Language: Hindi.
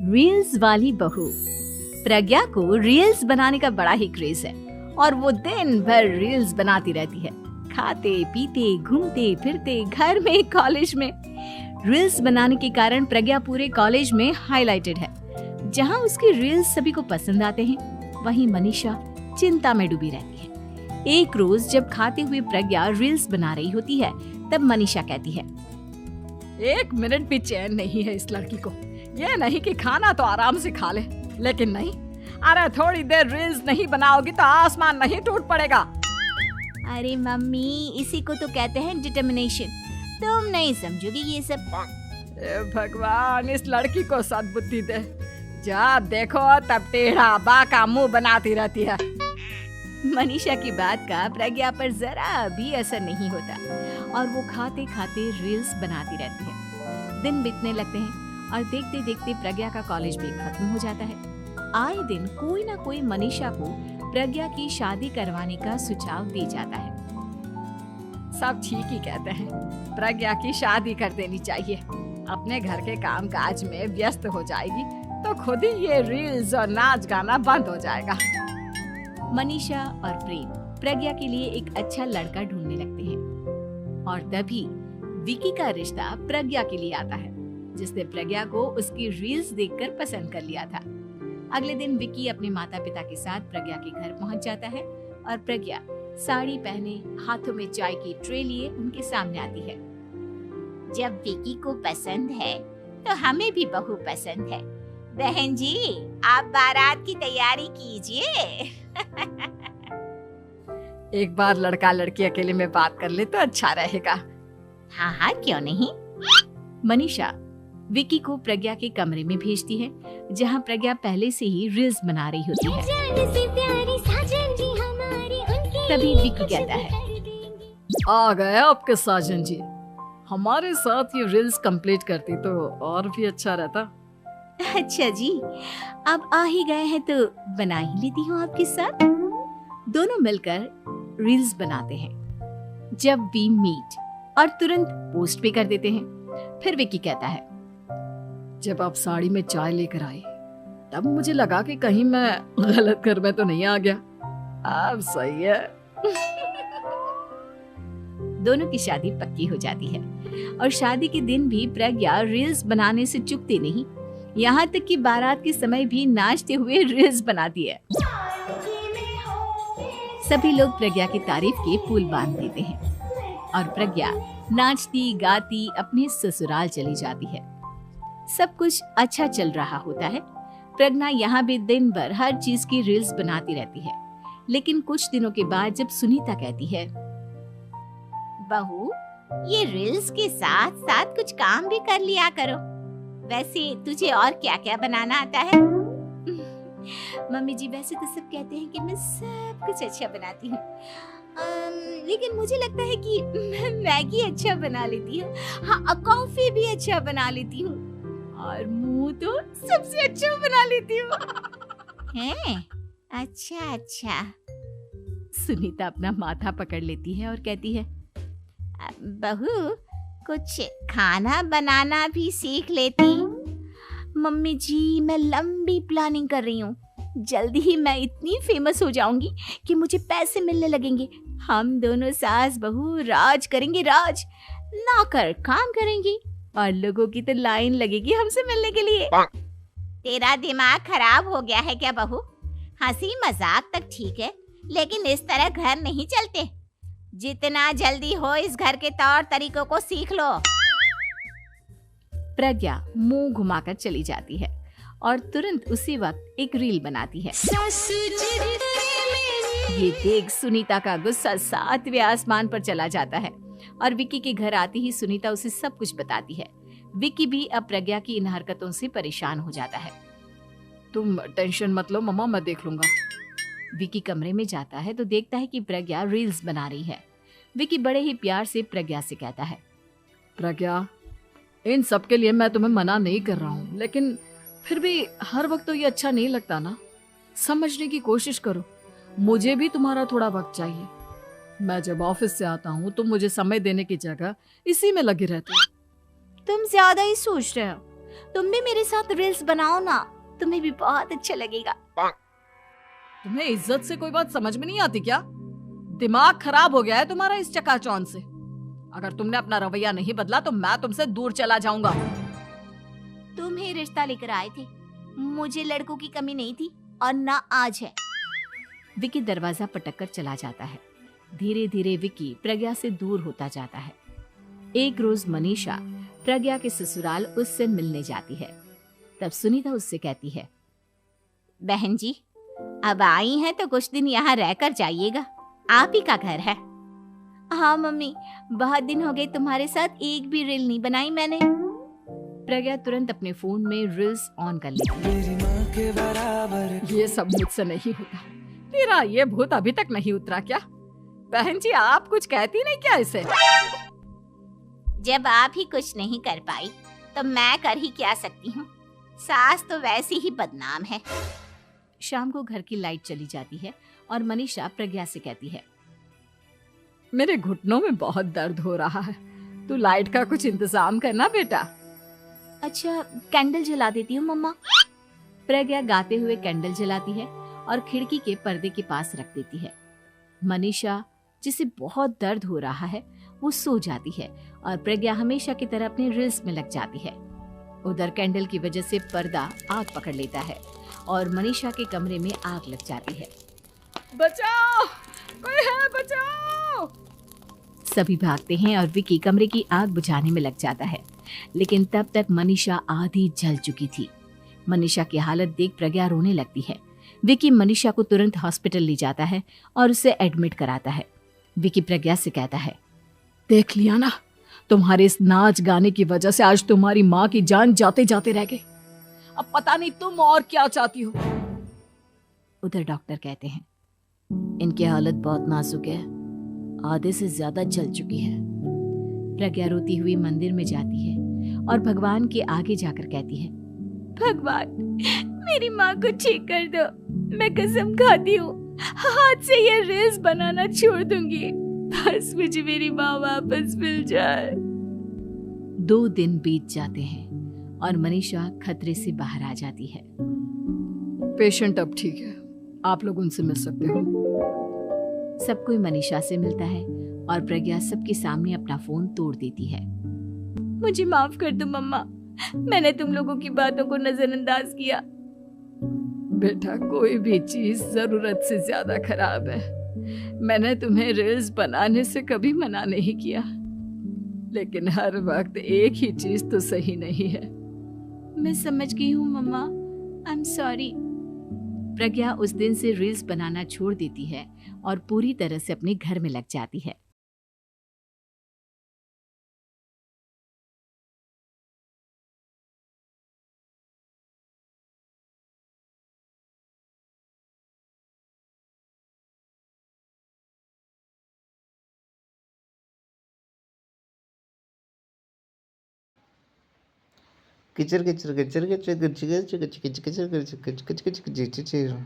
रील्स वाली बहू। प्रज्ञा को रील्स बनाने का बड़ा ही क्रेज है और वो दिन भर रील्स बनाती रहती है। खाते पीते घूमते फिरते घर में कॉलेज में रील्स बनाने के कारण प्रज्ञा पूरे कॉलेज में हाईलाइटेड है। जहां उसकी रील्स सभी को पसंद आते हैं, वहीं मनीषा चिंता में डूबी रहती है। एक रोज जब खाते हुए प्रज्ञा रील्स बना रही होती है, तब मनीषा कहती है, 1 मिनट भी चैन नहीं है इस लड़की को। ये नहीं कि खाना तो आराम से खा ले, लेकिन नहीं, अरे थोड़ी देर रील्स नहीं बनाओगी तो आसमान नहीं टूट पड़ेगा। अरे मम्मी, इसी को तो कहते हैं डिटर्मिनेशन। तुम नहीं समझोगी ये सब। भगवान, इस लड़की को सद्बुद्धि दे। जब देखो तब टेढ़ा बाका मुंह बनाती रहती है। मनीषा की बात का प्रज्ञा पर जरा भी असर नहीं होता और वो खाते खाते रील्स बनाती रहती है। दिन बीतने लगते हैं और देखते देखते प्रज्ञा का कॉलेज भी खत्म हो जाता है। आए दिन कोई ना कोई मनीषा को प्रज्ञा की शादी करवाने का सुझाव दे जाता है। सब ठीक ही कहते हैं, प्रज्ञा की शादी कर देनी चाहिए। अपने घर के काम काज में व्यस्त हो जाएगी तो खुद ही ये रील्स और नाच गाना बंद हो जाएगा। मनीषा और प्रेम प्रज्ञा के लिए एक अच्छा लड़का ढूंढने लगते हैं और तभी विकी का रिश्ता प्रज्ञा के लिए आता है, जिसने प्रज्ञा को उसकी रील्स देखकर पसंद कर लिया था। अगले दिन विकी अपने माता पिता के साथ प्रज्ञा के घर पहुंच जाता है और प्रज्ञा साड़ी पहने हाथों में चाय की ट्रे लिए उनके सामने आती है। जब विकी को पसंद है तो हमें भी बहू पसंद है। बहन जी, आप बारात की तैयारी कीजिए। एक बार लड़का लड़की अकेले में बात कर ले तो अच्छा रहेगा। हाँ हाँ, क्यों नहीं। मनीषा विकी को प्रज्ञा के कमरे में भेजती है, जहां प्रज्ञा पहले से ही रील्स बना रही होती है। तभी विकी कहता है, आ गए आपके साजन जी। हमारे साथ ये रील्स कंप्लीट करती तो और भी अच्छा रहता। अच्छा जी, अब आ ही गए हैं तो बना ही लेती हूँ आपके साथ। दोनों मिलकर रील्स बनाते हैं। जब वी मीट और तुरंत पोस्ट भी कर देते हैं। फिर विकी कहता है, जब आप साड़ी में चाय लेकर आए तब मुझे लगा कि कहीं मैं गलत घर में तो नहीं आ गया। अब सही है। दोनों की शादी पक्की हो जाती है और शादी के दिन भी प्रज्ञा रील्स बनाने से चूकती नहीं। यहाँ तक कि बारात के समय भी नाचते हुए रील्स बनाती है। सभी लोग प्रज्ञा की तारीफ के पुल बांध देते हैं और प्रज्ञा नाचती गाती अपने ससुराल चली जाती है। सब कुछ अच्छा चल रहा होता है। प्रज्ञा यहाँ भी दिन भर हर चीज की रील्स बनाती रहती है। लेकिन कुछ दिनों के बाद जब सुनीता कहती है, बहू, ये रील्स के साथ साथ कुछ काम भी कर लिया करो। वैसे तुझे और क्या क्या बनाना आता है? मम्मी जी, वैसे तो सब कहते हैं कि मैं सब कुछ अच्छा बनाती हूँ, लेकिन मुझे लगता है कि मैं मैगी अच्छा बना लेती हूँ। हाँ, कॉफी भी अच्छा बना लेती हूँ और मुंह तो सबसे अच्छा बना लेती हूँ। हैं? अच्छा अच्छा। सुनीता अपना माथा पकड़ लेती है और कहती है, बहू, कुछ खाना बनाना भी सीख लेती। मम्मी जी, मैं लंबी प्लानिंग कर रही हूँ। जल्दी ही मैं इतनी फेमस हो जाऊंगी कि मुझे पैसे मिलने लगेंगे। हम दोनों सास बहू राज करेंगे, राज नौकर काम करेंगे और लोगों की तो लाइन लगेगी हमसे मिलने के लिए। तेरा दिमाग खराब हो गया है क्या बहू? हंसी मजाक तक ठीक है, लेकिन इस तरह घर नहीं चलते। जितना जल्दी हो इस घर के तौर तरीकों को सीख लो। प्रज्ञा मुंह घुमाकर चली जाती है और तुरंत उसी वक्त एक रील बनाती है। ये देख सुनीता का गुस्सा 7वें आसमान पर चला जाता है और विकी के घर आती ही सुनीता उसे सब कुछ बताती है। विकी भी अब प्रज्ञा की इन हरकतों से परेशान हो जाता है। तुम टेंशन मत लो मम्मा, मैं देख लूंगा। विकी कमरे में जाता है तो देखता है कि प्रज्ञा रील्स बना रही है। विकी बड़े ही प्यार से प्रज्ञा से कहता है, प्रज्ञा, इन सब के लिए मैं तुम्हें मना नहीं कर रहा हूँ, लेकिन फिर भी हर वक्त तो ये अच्छा नहीं लगता ना। समझने की कोशिश करो, मुझे भी तुम्हारा थोड़ा वक्त चाहिए। मैं जब ऑफिस से आता हूँ तो मुझे समय देने की जगह इसी में लगी रहती है। तुम ज्यादा ही सोच रहे हो। तुम भी मेरे साथ रील्स बनाओ ना, तुम्हें भी बहुत अच्छा लगेगा। तुम्हें इज्जत से कोई बात समझ में नहीं आती क्या? दिमाग खराब हो गया है तुम्हारा इस चकाचौंध से। अगर तुमने अपना रवैया नहीं बदला तो मैं तुमसे दूर चला जाऊंगा। तुम ही रिश्ता लेकर आए थे, मुझे लड़कों की कमी नहीं थी और ना आज है। विकी दरवाजा पटक कर चला जाता है। धीरे धीरे विकी प्रज्ञा से दूर होता जाता है। एक रोज मनीषा प्रज्ञा के ससुराल उससे मिलने जाती है। तब सुनीता उससे कहती है, बहन जी, अब आई हैं तो कुछ दिन यहाँ रहकर जाइएगा, आप ही का घर है। हाँ मम्मी, बहुत दिन हो गए तुम्हारे साथ एक भी रील नहीं बनाई मैंने। प्रज्ञा तुरंत अपने फोन में रील्स ऑन कर लेती है। ये सब मुझसे नहीं होता। तेरा ये भूत अभी तक नहीं उतरा क्या? बहन जी, आप कुछ कहती नहीं क्या इसे? जब आप ही कुछ नहीं कर पाई तो मैं कर ही क्या सकती हूँ। सास तो वैसी ही बदनाम है। शाम को घर की लाइट चली जाती है और मनीषा प्रज्ञा से कहती है, मेरे घुटनों में बहुत दर्द हो रहा है, तू लाइट का कुछ इंतजाम करना बेटा। अच्छा, कैंडल जला देती हूँ मम्मा। प्रज्ञा गाते हुए कैंडल जलाती है और खिड़की के पर्दे के पास रख देती है। मनीषा, जिसे बहुत दर्द हो रहा है, वो सो जाती है और प्रज्ञा हमेशा की तरह अपने रील्स में लग जाती है। उधर कैंडल की वजह से पर्दा आग पकड़ लेता है और मनीषा के कमरे में आग लग जाती है। बचाओ, कोई है, बचाओ। सभी भागते हैं और विकी कमरे की आग बुझाने में लग जाता है, लेकिन तब तक मनीषा आधी जल चुकी थी। मनीषा की हालत देख प्रज्ञा रोने लगती है। विकी मनीषा को तुरंत हॉस्पिटल ले जाता है और उसे एडमिट कराता है। विकी प्रज्ञा से कहता है, देख लिया ना, तुम्हारे इस नाच गाने की वजह से आज तुम्हारी माँ की जान जाते जाते रह गई। अब पता नहीं तुम और क्या चाहती हो। उधर डॉक्टर कहते हैं, इनकी हालत बहुत नाजुक है, आधे से ज्यादा जल चुकी है। प्रज्ञा रोती हुई मंदिर में जाती है और भगवान के आगे जाकर कहती है, भगवान, मेरी माँ को ठीक कर दो। मैं कसम खाती हूँ, हाथ से ये रील्स बनाना छोड़ दूंगी। बस मुझे मेरी माँ वापस मिल जाए। 2 दिन बीत जाते हैं और मनीषा खतरे से बाहर आ जाती है। पेशेंट अब ठीक है, आप लोग उनसे मिल सकते हो। सब कोई मनीषा से मिलता है और प्रज्ञा सबके सामने अपना फोन तोड़ देती है। मुझे माफ कर दो मम्मा, मैंने तुम लोगों की बातों को नजरअंदाज किया। बेटा, कोई भी चीज जरूरत से ज्यादा खराब है। मैंने तुम्हें रील्स बनाने से कभी मना नहीं किया, लेकिन हर वक्त एक ही चीज तो सही नहीं है। मैं समझ गई हूँ मम्मा, आई एम सॉरी। प्रज्ञा उस दिन से रील्स बनाना छोड़ देती है और पूरी तरह से अपने घर में लग जाती है। किचर किचर किचर किचर किचर किचर किचर किचर किचर किचर किचर किचर किचर